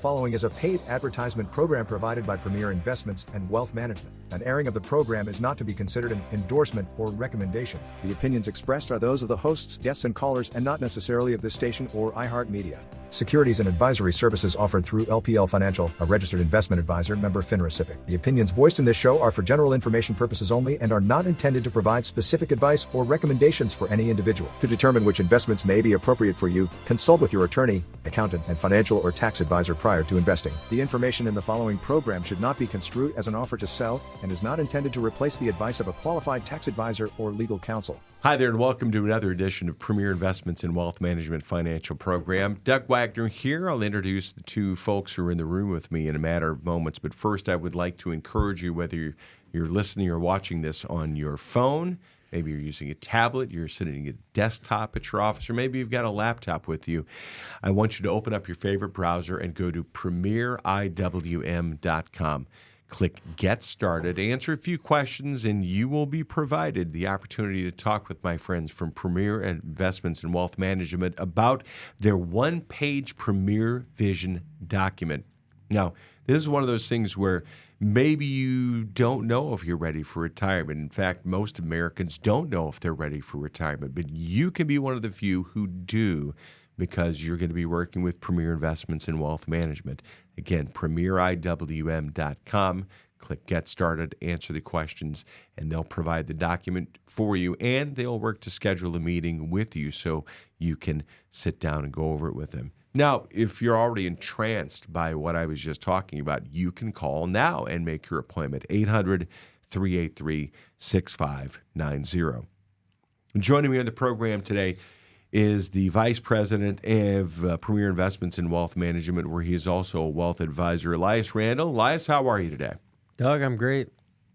following is a paid advertisement program provided by Premier Investments and Wealth Management. An airing of the program is not to be considered an endorsement or recommendation. The opinions expressed are those of the hosts, guests, and callers, and not necessarily of this station or iHeartMedia. Securities and advisory services offered through LPL Financial, a registered investment advisor, member FINRA SIPC. The opinions voiced in this show are for general information purposes only and are not intended to provide specific advice or recommendations for any individual. To determine which investments may be appropriate for you, consult with your attorney, accountant, and financial or tax advisor prior to investing. The information in the following program should not be construed as an offer to sell and is not intended to replace the advice of a qualified tax advisor or legal counsel. Hi there, and welcome to another edition of Premier Investments and Wealth Management Financial Program. Doug Wagner here. I'll introduce the two folks who are in the room with me in a matter of moments. But first, I would like to encourage you, whether you're listening or watching this on your phone, maybe you're using a tablet, you're sitting at a desktop at your office, or maybe you've got a laptop with you, I want you to open up your favorite browser and go to premieriwm.com. Click Get Started, answer a few questions, and you will be provided the opportunity to talk with my friends from Premier Investments and Wealth Management about their one-page Premier Vision document. Now, this is one of those things where maybe you don't know if you're ready for retirement. In fact, most Americans don't know if they're ready for retirement, but you can be one of the few who do, because you're going to be working with Premier Investments and Wealth Management. Again, premieriwm.com. Click Get Started, answer the questions, and they'll provide the document for you, and they'll work to schedule a meeting with you so you can sit down and go over it with them. Now, if you're already entranced by what I was just talking about, you can call now and make your appointment, 800-383-6590. Joining me on the program today is the Vice President of Premier Investments and Wealth Management, where he is also a wealth advisor, Elias Randall. Elias, how are you today? Doug, I'm great.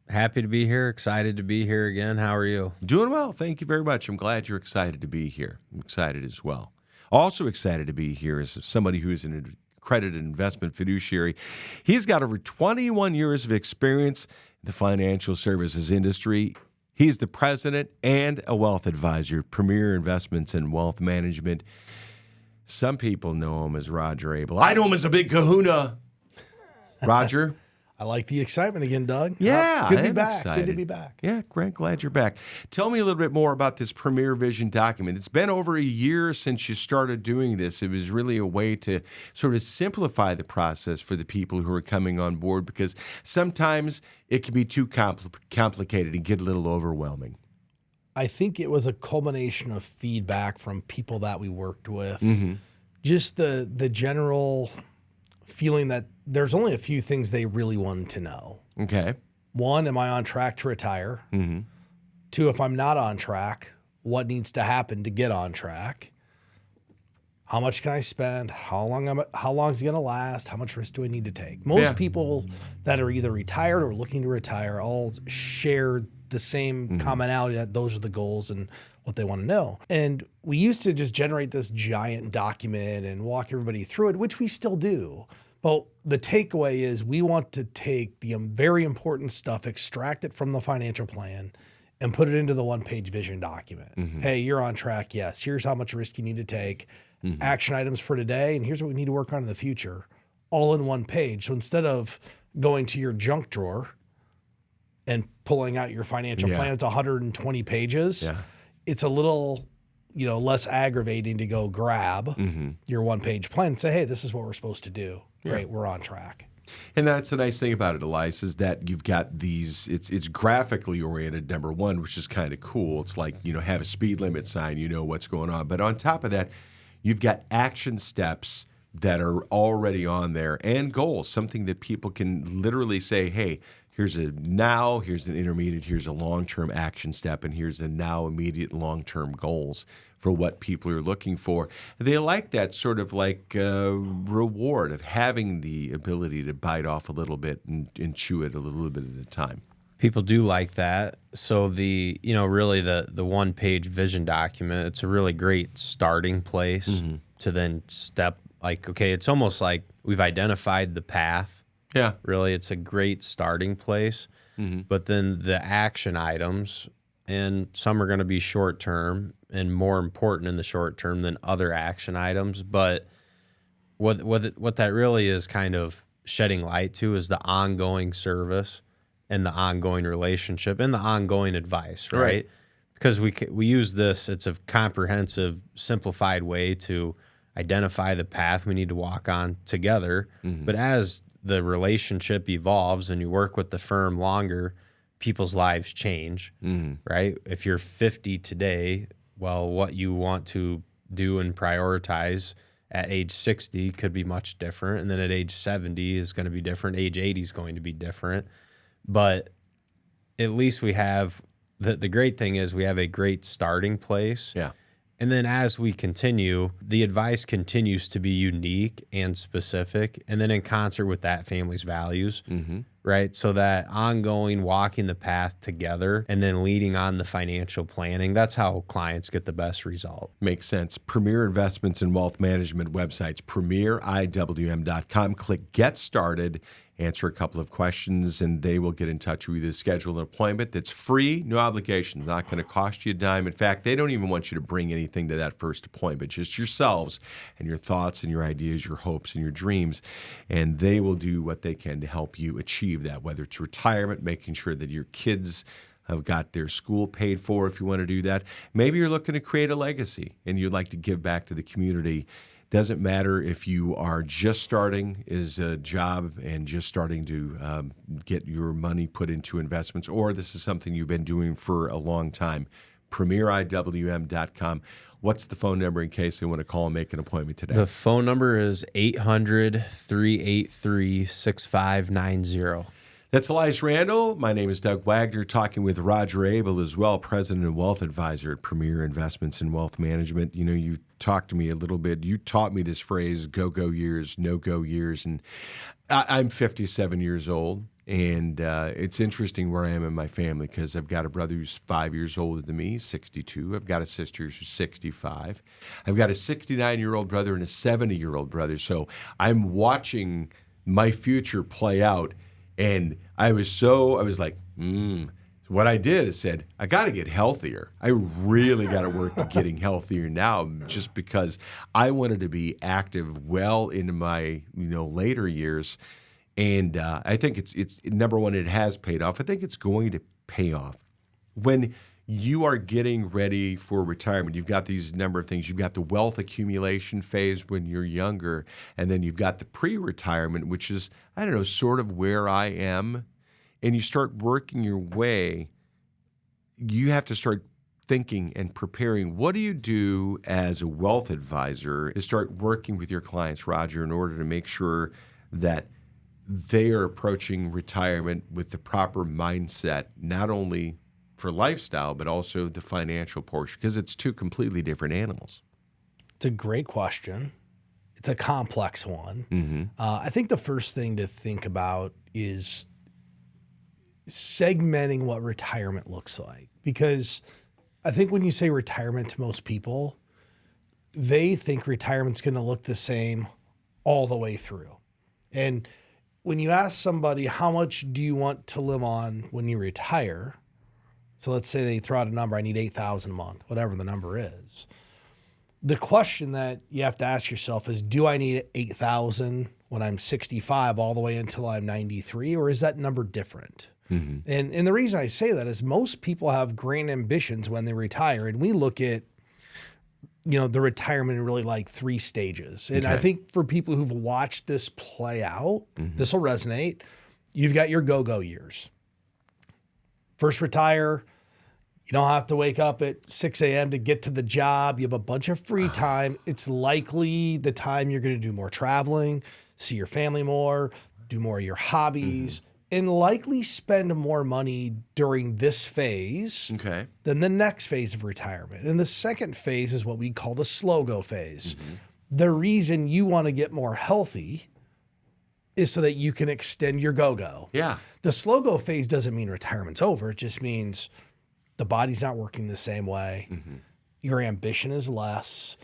Happy to be here. Excited to be here again. How are you? Doing well. Thank you very much. I'm glad you're excited to be here. I'm excited as well. Also excited to be here is somebody who is an accredited investment fiduciary. He's got over 21 years of experience in the financial services industry. He's the president and a wealth advisor, Premier Investments and Wealth Management. Some people know him as Roger Abel. I know him as a big kahuna. Roger? I like the excitement again, Doug. Yeah, good to be I'm back. excited. Good to be back. Yeah, great. Glad you're back. Tell me a little bit more about this Premier Vision document. It's been over a year since you started doing this. It was really a way to sort of simplify the process for the people who are coming on board, because sometimes it can be too complicated and get a little overwhelming. I think it was a culmination of feedback from people that we worked with. Mm-hmm. Just the general feeling that there's only a few things they really wanted to know. Okay. One, am I on track to retire? Mm-hmm. Two, if I'm not on track, what needs to happen to get on track? How much can I spend? How long is it going to last? How much risk do I need to take? Most people that are either retired or looking to retire all share the same commonality that those are the goals and what they want to know. And we used to just generate this giant document and walk everybody through it, which we still do. But the takeaway is we want to take the very important stuff, extract it from the financial plan, and put it into the one-page vision document. Mm-hmm. Hey, you're on track. Yes. Here's how much risk you need to take. Mm-hmm. Action items for today, and here's what we need to work on in the future, all in one page. So instead of going to your junk drawer and pulling out your financial plan, it's 120 pages. Yeah. It's a little, less aggravating to go grab your one-page plan and say, hey, this is what we're supposed to do. Yeah. Great, we're on track. And that's the nice thing about it, Elias, is that you've got these, it's graphically oriented, number one, which is kind of cool. It's like, have a speed limit sign, what's going on. But on top of that, you've got action steps that are already on there and goals, something that people can literally say, hey, here's a now, here's an intermediate, here's a long-term action step, and here's the now, immediate, long-term goals for what people are looking for. They like that sort of like reward of having the ability to bite off a little bit and chew it a little bit at a time. People do like that. So really the one-page vision document, it's a really great starting place to then step, it's almost like we've identified the path. Yeah. Really, it's a great starting place. Mm-hmm. But then the action items, and some are going to be short-term and more important in the short term than other action items. But what that really is kind of shedding light to is the ongoing service and the ongoing relationship and the ongoing advice, right? Because we use this, it's a comprehensive, simplified way to identify the path we need to walk on together. But as the relationship evolves and you work with the firm longer, people's lives change, right? If you're 50 today, well, what you want to do and prioritize at age 60 could be much different. And then at age 70 is going to be different. Age 80 is going to be different. But at least we have, the great thing is we have a great starting place. Yeah. And then as we continue, the advice continues to be unique and specific, and then in concert with that family's values, right? So that ongoing walking the path together and then leading on the financial planning, that's how clients get the best result. Makes sense. Premier Investments and Wealth Management websites, premieriwm.com. Click Get Started. Answer a couple of questions, and they will get in touch with you to schedule an appointment that's free, no obligation, not going to cost you a dime. In fact, they don't even want you to bring anything to that first appointment, just yourselves and your thoughts and your ideas, your hopes and your dreams, and they will do what they can to help you achieve that, whether it's retirement, making sure that your kids have got their school paid for if you want to do that. Maybe you're looking to create a legacy and you'd like to give back to the community. Doesn't matter if you are just starting as a job and just starting to get your money put into investments, or this is something you've been doing for a long time. premieriwm.com. What's the phone number in case they want to call and make an appointment today? The phone number is 800-383-6590. That's Elias Randall. My name is Doug Wagner, talking with Roger Abel as well, President and Wealth Advisor at Premier Investments and Wealth Management. You know, you talked to me a little bit. You taught me this phrase, go-go years, no-go years. And I'm 57 years old, and it's interesting where I am in my family because I've got a brother who's 5 years older than me, 62. I've got a sister who's 65. I've got a 69-year-old brother and a 70-year-old brother. So I'm watching my future play out. And I was like, What I did is said, I got to get healthier. I really got to work at getting healthier now, just because I wanted to be active well into my later years. And I think it's number one, it has paid off. I think it's going to pay off. When you are getting ready for retirement, you've got these number of things. You've got the wealth accumulation phase when you're younger, and then you've got the pre-retirement, which is, sort of where I am. And you start working your way, you have to start thinking and preparing. What do you do as a wealth advisor to start working with your clients, Roger, in order to make sure that they are approaching retirement with the proper mindset, not only for lifestyle, but also the financial portion, because it's two completely different animals? It's a great question. It's a complex one. I think the first thing to think about is segmenting what retirement looks like, because I think when you say retirement to most people, they think retirement's going to look the same all the way through. And when you ask somebody, how much do you want to live on when you retire? So let's say they throw out a number, I need $8,000 a month, whatever the number is. The question that you have to ask yourself is, do I need $8,000 when I'm 65 all the way until I'm 93, or is that number different? And the reason I say that is most people have grand ambitions when they retire, and we look at the retirement in really like three stages. And I think for people who've watched this play out, this will resonate. You've got your go-go years. First retire, you don't have to wake up at 6 a.m. to get to the job. You have a bunch of free time. It's likely the time you're going to do more traveling, see your family more, do more of your hobbies, and likely spend more money during this phase than the next phase of retirement. And the second phase is what we call the slow go phase. The reason you want to get more healthy is so that you can extend your go-go. Yeah. The slow go phase doesn't mean retirement's over. It just means the body's not working the same way. Your ambition is less.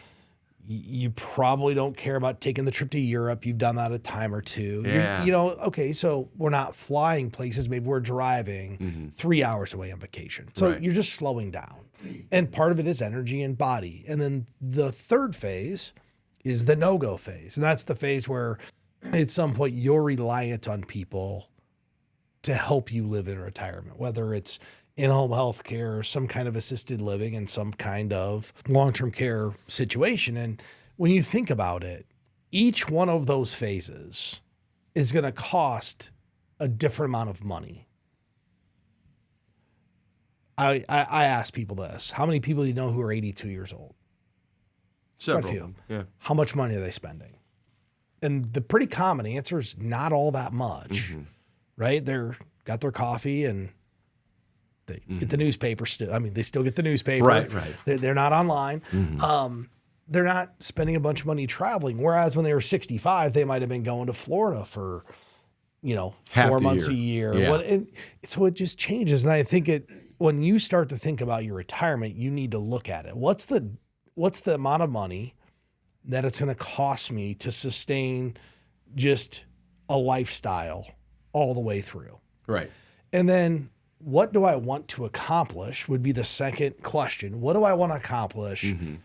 You probably don't care about taking the trip to Europe. You've done that a time or two. Yeah. Okay, so we're not flying places. Maybe we're driving 3 hours away on vacation. So you're just slowing down. And part of it is energy and body. And then the third phase is the no-go phase. And that's the phase where at some point you're reliant on people to help you live in retirement, whether it's in-home health care, some kind of assisted living, and some kind of long-term care situation. And when you think about it, each one of those phases is going to cost a different amount of money. I ask people this. How many people do you know who are 82 years old? Several. Quite a few. Yeah. How much money are they spending? And the pretty common answer is not all that much, right? They're got their coffee and they get the newspaper still. I mean, they still get the newspaper. Right. They're not online. They're not spending a bunch of money traveling. Whereas when they were 65, they might have been going to Florida for, Half 4 the months year. a year. Yeah. So it just changes. And I think when you start to think about your retirement, you need to look at it. What's the amount of money that it's going to cost me to sustain just a lifestyle all the way through? Right. And then what do I want to accomplish would be the second question. What do I want to accomplish in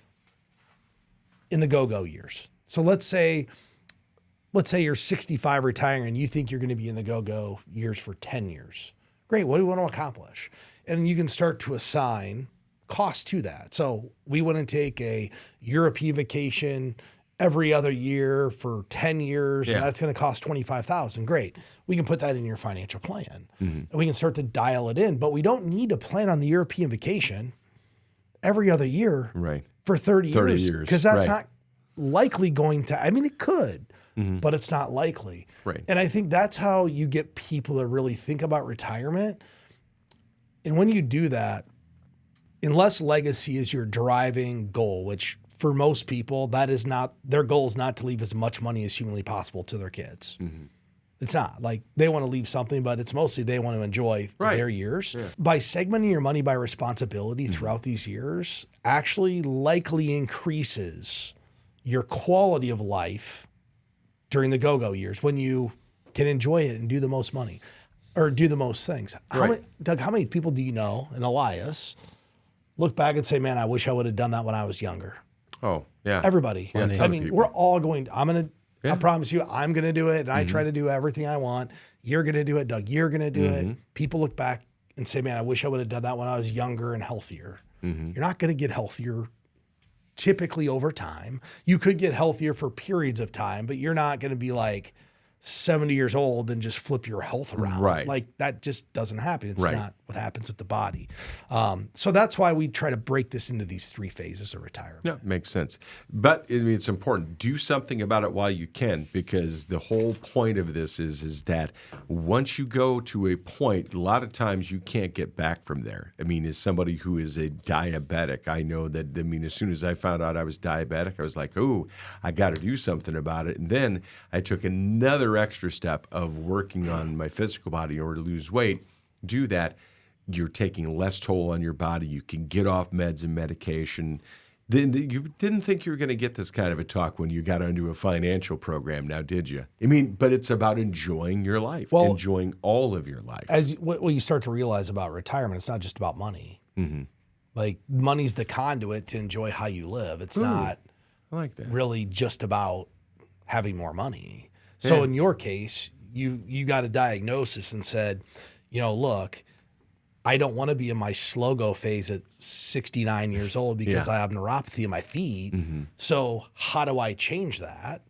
the go-go years? So let's say you're 65 retiring and you think you're going to be in the go-go years for 10 years. Great. What do you want to accomplish? And you can start to assign cost to that. So we want to take a European vacation every other year for 10 years, and that's going to cost $25,000. Great. We can put that in your financial plan, and we can start to dial it in. But we don't need to plan on the European vacation every other year for 30 years because that's not likely going to. I mean, it could, but it's not likely. Right. And I think that's how you get people to really think about retirement. And when you do that, unless legacy is your driving goal, which for most people, that is not their goal, is not to leave as much money as humanly possible to their kids. It's not like they want to leave something, but it's mostly they want to enjoy their years. By segmenting your money by responsibility throughout these years actually likely increases your quality of life during the go-go years when you can enjoy it and do the most money or do the most things. Doug, how many people do you know, and Elias, look back and say, man, I wish I would have done that when I was younger? Oh, yeah. Everybody. Yeah, I mean, we're all going to, I promise you, I'm going to do it. And I try to do everything I want. You're going to do it, Doug. You're going to do it. People look back and say, man, I wish I would have done that when I was younger and healthier. You're not going to get healthier typically over time. You could get healthier for periods of time, but you're not going to be like 70 years old and just flip your health around. Right. Like that just doesn't happen. It's not what happens with the body. So that's why we try to break this into these three phases of retirement. Yeah, makes sense. But I mean, it's important. Do something about it while you can, because the whole point of this is that once you go to a point, a lot of times you can't get back from there. I mean, as somebody who is a diabetic, I know that, I mean, as soon as I found out I was diabetic, I was like, oh, I got to do something about it. And then I took another extra step of working on my physical body in order to lose weight. Do that, you're taking less toll on your body. You can get off meds and medication. Then you didn't think you were going to get this kind of a talk when you got onto a financial program now, did you? I mean, but it's about enjoying your life, enjoying all of your life. As what you start to realize about retirement, it's not just about money. Like money's the conduit to enjoy how you live. It's not I like that. really just about having more money. So in your case, you got a diagnosis and said, look, I don't want to be in my slow-go phase at 69 years old because I have neuropathy in my feet. So how do I change that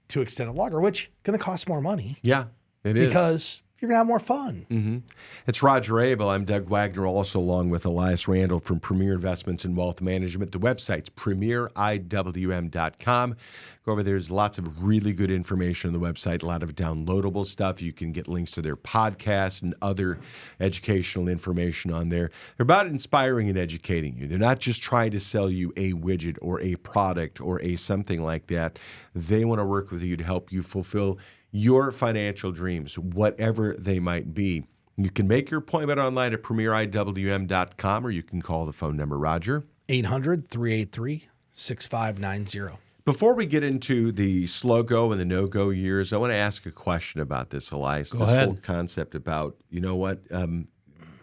to extend it longer, which is going to cost more money? Yeah, it is. Because you're going to have more fun. It's Roger Abel. I'm Doug Wagner, also along with Elias Randall from Premier Investments and Wealth Management. The website's premieriwm.com. Go over there. There's lots of really good information on the website, a lot of downloadable stuff. You can get links to their podcasts and other educational information on there. They're about inspiring and educating you. They're not just trying to sell you a widget or a product or a something like that. They want to work with you to help you fulfill your financial dreams, whatever they might be. You can make your appointment online at premieriwm.com, or you can call the phone number, Roger. 800-383-6590. Before we get into the slow-go and the no-go years, I want to ask a question about this, Elias. Go this ahead. whole concept about,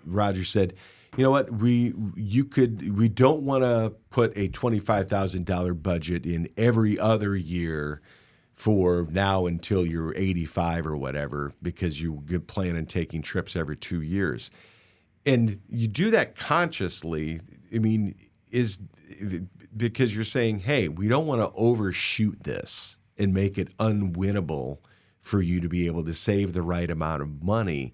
Roger said, you know what, we don't want to put a $25,000 budget in every other year for now until you're 85 or whatever, because you plan on taking trips every 2 years. And you do that consciously, I mean, is because you're saying, hey, we don't want to overshoot this and make it unwinnable for you to be able to save the right amount of money.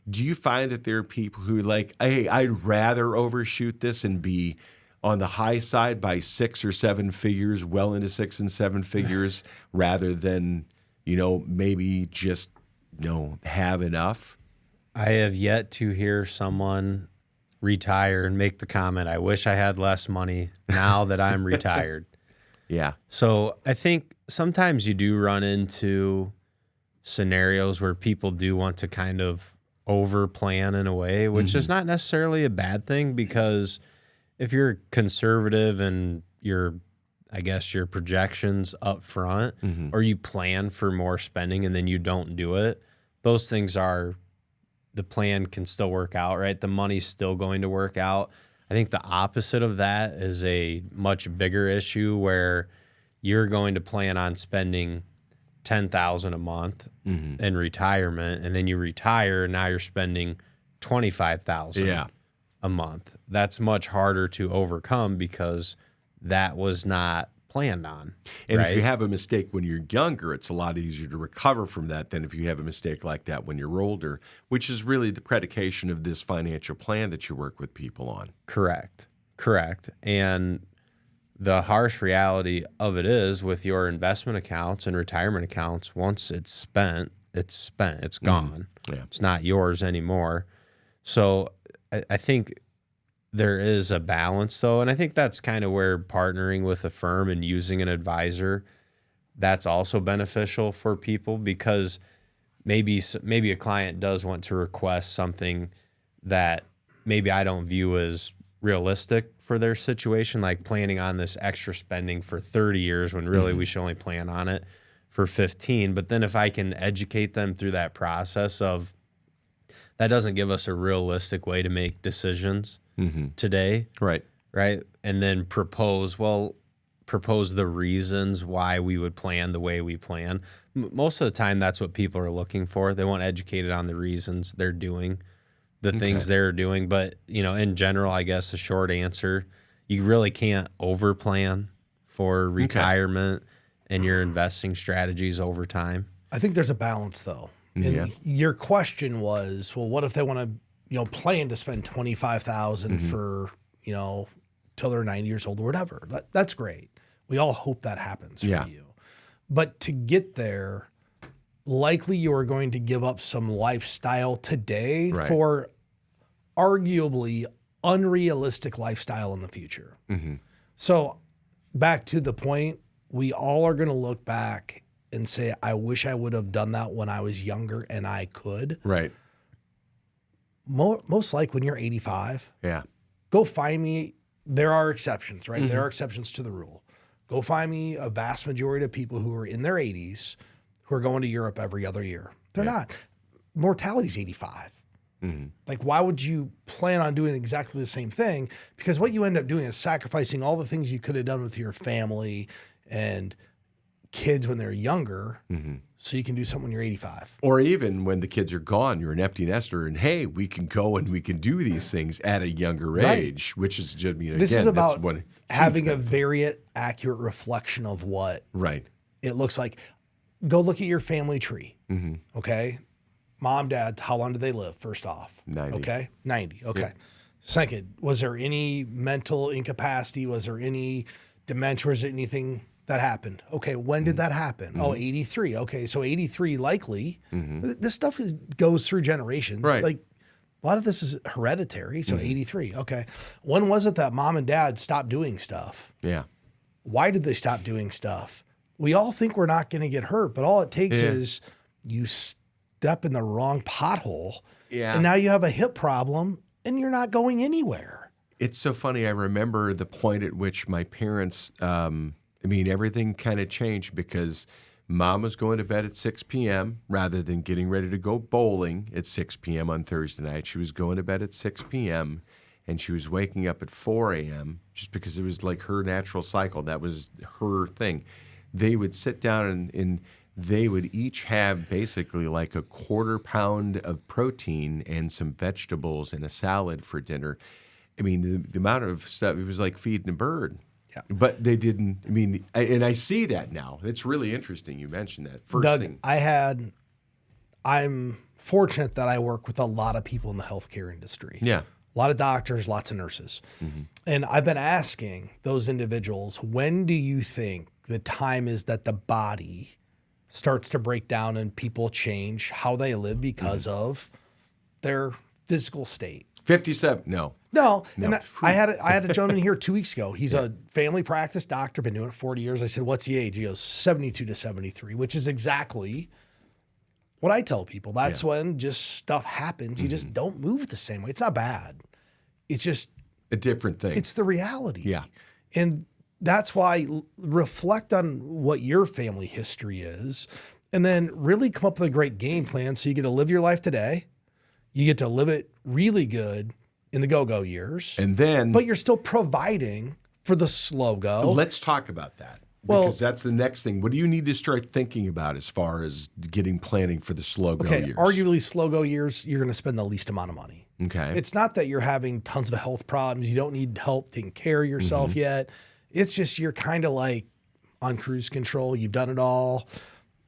Do you find that there are people who are like, hey, I'd rather overshoot this and be on the high side by 6 or 7 figures, well into 6 and 7 figures, rather than, maybe just, have enough? I have yet to hear someone retire and make the comment, I wish I had less money now that I'm retired. Yeah. So I think sometimes you do run into scenarios where people do want to kind of over plan in a way, which is not necessarily a bad thing, because if you're conservative and your projections up front, or you plan for more spending and then you don't do it, those things the plan can still work out, right? The money's still going to work out. I think the opposite of that is a much bigger issue, where you're going to plan on spending $10,000 a month in retirement, and then you retire and now you're spending $25,000 a month. That's much harder to overcome because that was not planned on. And right? if you have a mistake when you're younger, it's a lot easier to recover from that than if you have a mistake like that when you're older, which is really the predication of this financial plan that you work with people on. Correct. And the harsh reality of it is, with your investment accounts and retirement accounts, once it's spent, it's gone. Yeah. It's not yours anymore. So I think there is a balance, though, and I think that's kind of where partnering with a firm and using an advisor, that's also beneficial for people, because maybe a client does want to request something that maybe I don't view as realistic for their situation, like planning on this extra spending for 30 years when really we should only plan on it for 15. But then if I can educate them through that process of, that doesn't give us a realistic way to make decisions today. Right. And then propose the reasons why we would plan the way we plan. Most of the time, that's what people are looking for. They want educated on the reasons they're doing the things they're doing. But, in general, I guess the short answer, you really can't overplan for retirement and your investing strategies over time. I think there's a balance, though. And your question was, well, what if they want to, plan to spend $25,000 for, till they're 90 years old or whatever? That's great. We all hope that happens for you. But to get there, likely you are going to give up some lifestyle today for arguably unrealistic lifestyle in the future. So back to the point, we all are going to look back and say, I wish I would have done that when I was younger and I could. Right. Most like when you're 85, go find me. There are exceptions, right? There are exceptions to the rule. Go find me a vast majority of people who are in their 80s who are going to Europe every other year. They're not. Mortality's 85. Like, why would you plan on doing exactly the same thing? Because what you end up doing is sacrificing all the things you could have done with your family and kids when they're younger, so you can do something when you're 85. Or even when the kids are gone, you're an empty nester, and hey, we can go and we can do these things at a younger age, which is just, this is about having a very accurate reflection of what it looks like. Go look at your family tree. Okay. Mom, dad, how long did they live? First off, 90. Okay. 90. Okay. Yeah. Second, was there any mental incapacity? Was there any dementia? Was there anything that happened? Okay, when did that happen? Oh, 83. Okay, so 83 likely. This stuff goes through generations. Right. Like, a lot of this is hereditary, so 83. Okay. When was it that mom and dad stopped doing stuff? Yeah. Why did they stop doing stuff? We all think we're not going to get hurt, but all it takes is you step in the wrong pothole, and now you have a hip problem, and you're not going anywhere. It's so funny. I remember the point at which my parents, everything kind of changed because Mom was going to bed at 6 p.m. rather than getting ready to go bowling at 6 p.m. on Thursday night. She was going to bed at 6 p.m. and she was waking up at 4 a.m. just because it was like her natural cycle. That was her thing. They would sit down and they would each have basically like a 1/4 pound of protein and some vegetables and a salad for dinner. I mean, the amount of stuff, it was like feeding a bird. Yeah. But they didn't, I mean, and I see that now. It's really interesting you mentioned that. First Doug, thing. I'm fortunate that I work with a lot of people in the healthcare industry. Yeah. A lot of doctors, lots of nurses. Mm-hmm. And I've been asking those individuals, when do you think the time is that the body starts to break down and people change how they live because of their physical state? 57, no. No, and I had a gentleman here 2 weeks ago. He's a family practice doctor, been doing it 40 years. I said, "What's the age?" He goes, 72 to 73, which is exactly what I tell people. That's when just stuff happens. You just don't move the same way. It's not bad. It's just a different thing. It's the reality. Yeah. And that's why reflect on what your family history is and then really come up with a great game plan so you get to live your life today. You get to live it really good in the go-go years. And then, but you're still providing for the slow go. Let's talk about that. Because that's the next thing. What do you need to start thinking about as far as getting planning for the slow go years? Arguably slow go years, you're going to spend the least amount of money. Okay. It's not that you're having tons of health problems. You don't need help taking care of yourself yet. It's just you're kind of like on cruise control. You've done it all.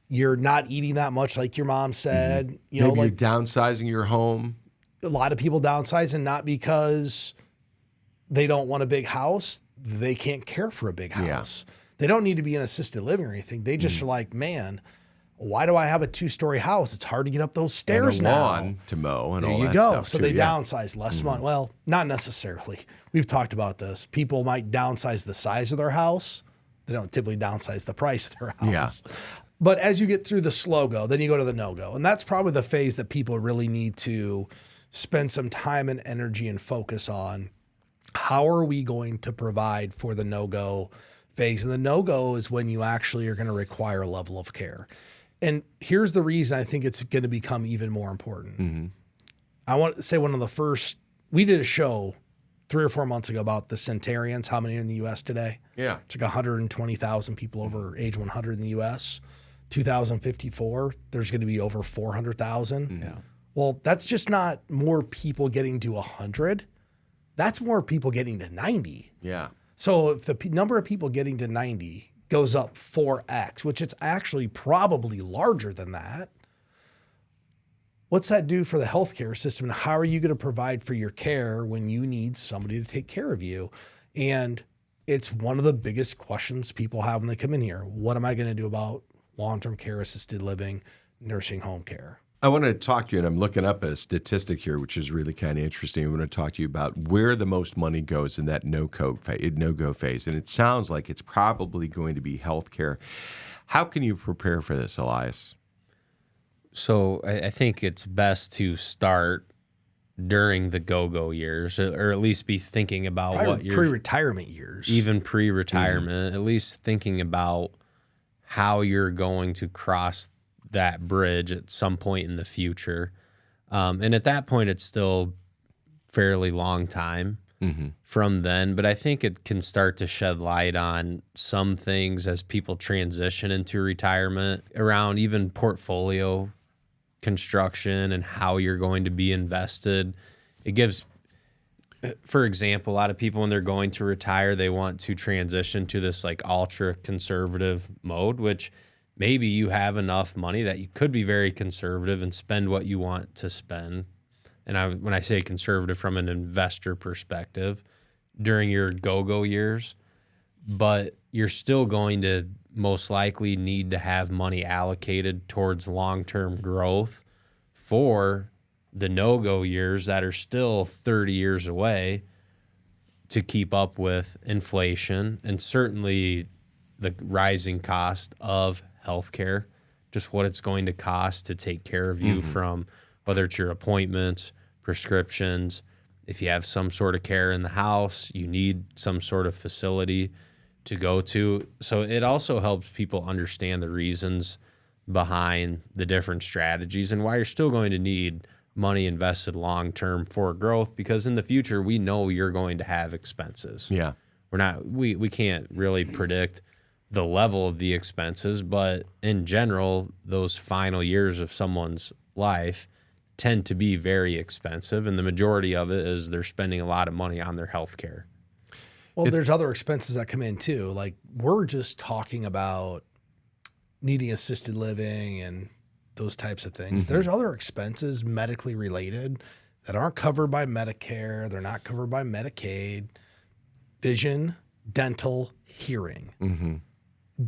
You're not eating that much like your mom said. You know, maybe like you're downsizing your home. A lot of people downsize, and not because they don't want a big house. They can't care for a big house. Yeah. They don't need to be in assisted living or anything. They just are like, man, why do I have a 2-story house? It's hard to get up those stairs and a now. Lawn to mow and there all you that go. stuff So too, they downsize less money. Well, not necessarily. We've talked about this. People might downsize the size of their house. They don't typically downsize the price of their house. Yeah. But as you get through the slow go, then you go to the no go. And that's probably the phase that people really need to spend some time and energy and focus on. How are we going to provide for the no-go phase? And the no-go is when you actually are going to require a level of care. And here's the reason I think it's going to become even more important. I want to say one of the first, we did a show 3 or 4 months ago about the centenarians, how many are in the U.S. today? Yeah. It's like 120,000 people over age 100 in the U.S. 2054, there's going to be over 400,000. Yeah. Well, that's just not more people getting to 100. That's more people getting to 90. Yeah. So if the number of people getting to 90 goes up 4x, which it's actually probably larger than that, what's that do for the healthcare system? And how are you going to provide for your care when you need somebody to take care of you? And it's one of the biggest questions people have when they come in here. What am I going to do about long-term care, assisted living, nursing home care? I want to talk to you, and I'm looking up a statistic here, which is really kind of interesting. I want to talk to you about where the most money goes in that no-go phase. And it sounds like it's probably going to be healthcare. How can you prepare for this, Elias? So I think it's best to start during the go-go years, or at least be thinking about what your pre-retirement years, even pre-retirement, at least thinking about how you're going to cross that bridge at some point in the future. And at that point, it's still fairly long time from then. But I think it can start to shed light on some things as people transition into retirement around even portfolio construction and how you're going to be invested. It gives, for example, a lot of people when they're going to retire, they want to transition to this like ultra conservative mode, which maybe you have enough money that you could be very conservative and spend what you want to spend. And when I say conservative from an investor perspective during your go-go years, but you're still going to most likely need to have money allocated towards long-term growth for the no-go years that are still 30 years away to keep up with inflation and certainly the rising cost of healthcare, just what it's going to cost to take care of you from whether it's your appointments, prescriptions. If you have some sort of care in the house, you need some sort of facility to go to. So it also helps people understand the reasons behind the different strategies and why you're still going to need money invested long-term for growth, because in the future, we know you're going to have expenses. Yeah. We can't really predict the level of the expenses, but in general, those final years of someone's life tend to be very expensive, and the majority of it is they're spending a lot of money on their health care. Well, there's other expenses that come in too. Like, we're just talking about needing assisted living and those types of things. There's other expenses medically related that aren't covered by Medicare. They're not covered by Medicaid. Vision, dental, hearing.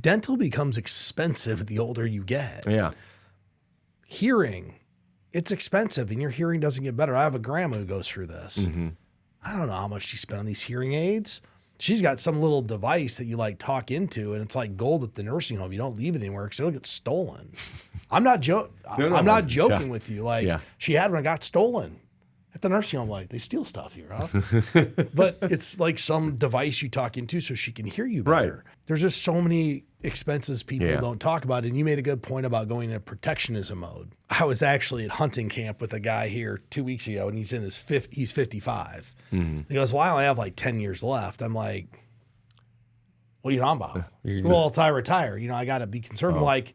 Dental becomes expensive the older you get. Yeah. Hearing, it's expensive, and your hearing doesn't get better. I have a grandma who goes through this. I don't know how much she spent on these hearing aids. She's got some little device that you like talk into, and it's like gold at the nursing home. You don't leave it anywhere because it'll get stolen. I'm not joking with you. Like, she had one, got stolen at the nursing home. Like, they steal stuff here, huh? But it's like some device you talk into so she can hear you better. Right. There's just so many expenses people don't talk about. And you made a good point about going into protectionism mode. I was actually at hunting camp with a guy here 2 weeks ago, and he's 55. He goes, well, I only have like 10 years left. I'm like, what are you talking about? Well, if I retire, I got to be concerned. I'm like,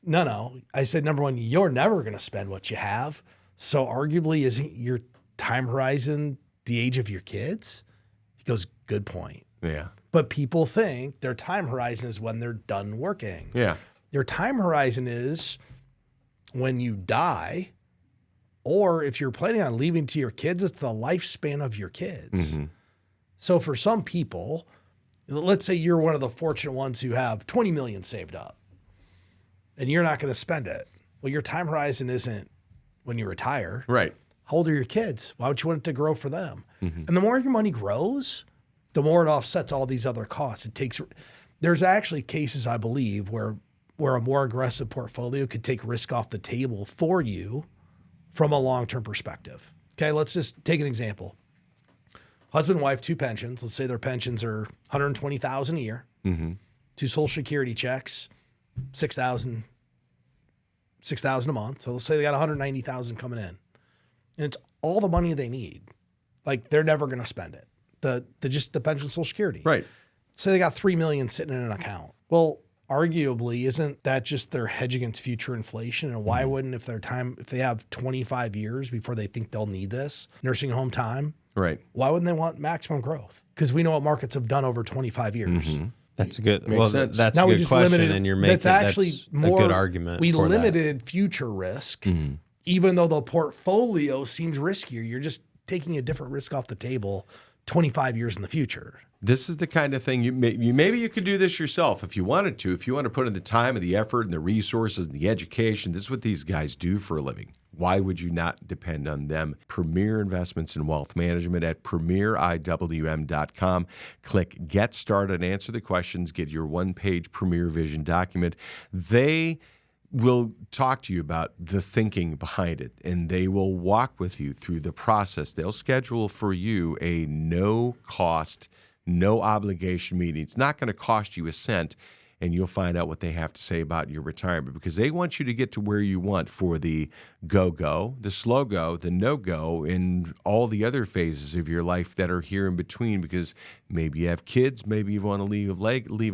no. I said, number one, you're never going to spend what you have. So arguably, isn't your time horizon the age of your kids? He goes, good point. Yeah. But people think their time horizon is when they're done working. Yeah. Your time horizon is when you die, or if you're planning on leaving to your kids, it's the lifespan of your kids. So for some people, let's say you're one of the fortunate ones who have 20 million saved up and you're not going to spend it. Well, your time horizon isn't when you retire. Right. How old are your kids? Why would you want it to grow for them? And the more your money grows, the more it offsets all these other costs. There's actually cases, I believe, where a more aggressive portfolio could take risk off the table for you from a long-term perspective. Okay, let's just take an example. Husband and wife, 2 pensions. Let's say their pensions are $120,000 a year. 2 Social Security checks, $6,000 a month. So let's say they got $190,000 coming in, and it's all the money they need. Like, they're never going to spend it. Just the pension, Social Security. Right. Say they got $3 million sitting in an account. Well, arguably, isn't that just their hedge against future inflation? And why wouldn't, if they have 25 years before they think they'll need this nursing home time, Right. why wouldn't they want maximum growth? Because we know what markets have done over 25 years. That's a good. Makes sense. That's Now a we good just question, limited, and you're making that's actually a good argument. We for limited future risk, even though the portfolio seems riskier. You're just taking a different risk off the table 25 years in the future. This is the kind of thing maybe you could do this yourself if you wanted to. If you want to put in the time and the effort and the resources and the education, this is what these guys do for a living. Why would you not depend on them? Premier Investments in Wealth Management at premieriwm.com. Click Get Started, answer the questions, get your one-page Premier Vision document. They will talk to you about the thinking behind it, and they will walk with you through the process. They'll schedule for you a no-cost, no-obligation meeting. It's not going to cost you a cent, and you'll find out what they have to say about your retirement, because they want you to get to where you want for the go-go, the slow-go, the no-go, and all the other phases of your life that are here in between, because maybe you have kids, maybe you want to leave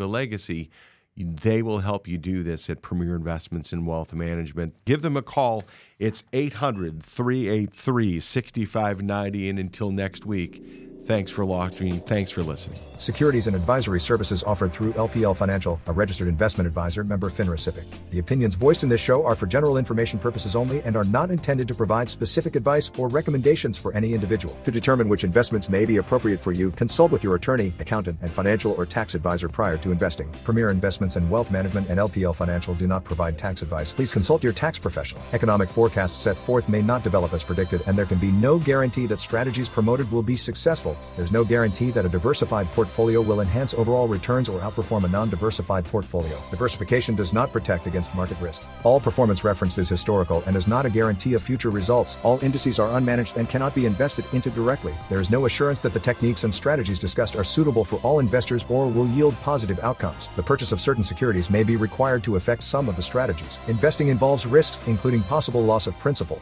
a legacy. They will help you do this at Premier Investments in Wealth Management. Give them a call. It's 800-383-6590. And until next week, thanks for watching. Thanks for listening. Securities and advisory services offered through LPL Financial, a registered investment advisor, member FINRA SIPC. The opinions voiced in this show are for general information purposes only and are not intended to provide specific advice or recommendations for any individual. To determine which investments may be appropriate for you, consult with your attorney, accountant, and financial or tax advisor prior to investing. Premier Investments in Wealth Management and LPL Financial do not provide tax advice. Please consult your tax professional. Economic forecasts set forth may not develop as predicted, and there can be no guarantee that strategies promoted will be successful. There's no guarantee that a diversified portfolio will enhance overall returns or outperform a non-diversified portfolio. Diversification does not protect against market risk. All performance referenced is historical and is not a guarantee of future results. All indices are unmanaged and cannot be invested into directly. There is no assurance that the techniques and strategies discussed are suitable for all investors or will yield positive outcomes. The purchase of certain securities may be required to affect some of the strategies. Investing involves risks, including possible loss of principal.